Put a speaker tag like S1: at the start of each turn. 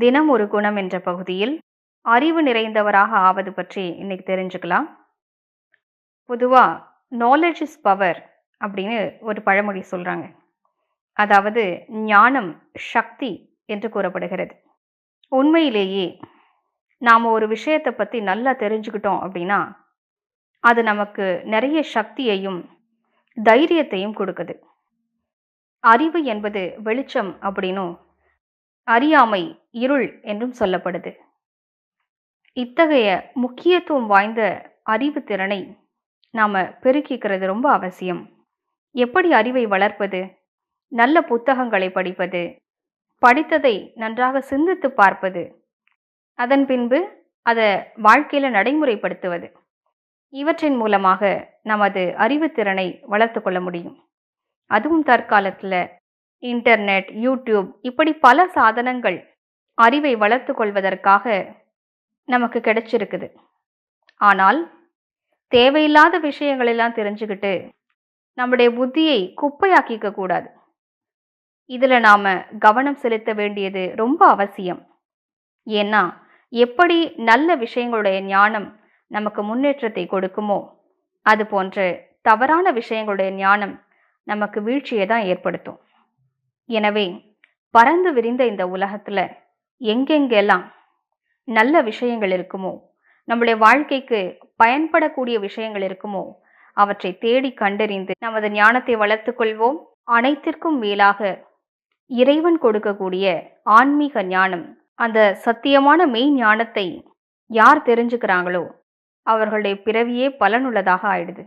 S1: தினம் ஒரு குணம் என்ற பகுதியில் அறிவு நிறைந்தவராக ஆவது பற்றி இன்னைக்கு தெரிஞ்சுக்கலாம். பொதுவா நாலேஜ் இஸ் பவர் அப்படின்னு ஒரு பழமொழி சொல்றாங்க. அதாவது ஞானம் சக்தி என்று கூறப்படுகிறது. உண்மையிலேயே நாம ஒரு விஷயத்தை பத்தி நல்லா தெரிஞ்சுக்கிட்டோம் அப்படின்னா அது நமக்கு நிறைய சக்தியையும் தைரியத்தையும் கொடுக்குது. அறிவு என்பது வெளிச்சம் அப்படின்னும் அறியாமை இருள் என்றும் சொல்லப்படுது. இத்தகைய முக்கியத்துவம் வாய்ந்த அறிவு திறனை நாம பெருக்கிக்கிறது ரொம்ப அவசியம். எப்படி அறிவை வளர்ப்பது? நல்ல புத்தகங்களை படிப்பது, படித்ததை நன்றாக சிந்தித்து பார்ப்பது, அதன் பின்பு அதை வாழ்க்கையில நடைமுறைப்படுத்துவது. இவற்றின் மூலமாக நமது அறிவுத்திறனை வளர்த்து கொள்ள முடியும். அதுவும் தற்காலத்துல இன்டர்நெட், யூடியூப் இப்படி பல சாதனங்கள் அறிவை வளர்த்து கொள்வதற்காக நமக்கு கிடைச்சிருக்குது. ஆனால் தேவையில்லாத விஷயங்கள் எல்லாம் தெரிஞ்சுக்கிட்டு நம்முடைய புத்தியை குப்பையாக்கிக்க கூடாது. இதுல நாம கவனம் செலுத்த வேண்டியது ரொம்ப அவசியம். ஏன்னா எப்படி நல்ல விஷயங்களுடைய ஞானம் நமக்கு முன்னேற்றத்தை கொடுக்குமோ அது போன்ற தவறான விஷயங்களுடைய ஞானம் நமக்கு வீழ்ச்சியை தான் ஏற்படுத்தும். எனவே பறந்து விரிந்த இந்த உலகத்துல எங்கெங்கெல்லாம் நல்ல விஷயங்கள் இருக்குமோ, நம்முடைய வாழ்க்கைக்கு பயன்படக்கூடிய விஷயங்கள் இருக்குமோ அவற்றை தேடி கண்டறிந்து நமது ஞானத்தை வளர்த்துக் கொள்வோம். அனைத்திற்கும் மேலாக இறைவன் கொடுக்கக்கூடிய ஆன்மீக ஞானம், அந்த சத்தியமான மெய் ஞானத்தை யார் தெரிஞ்சுக்கிறாங்களோ அவர்களுடைய பிறவியே பலனுள்ளதாக ஆயிடுது.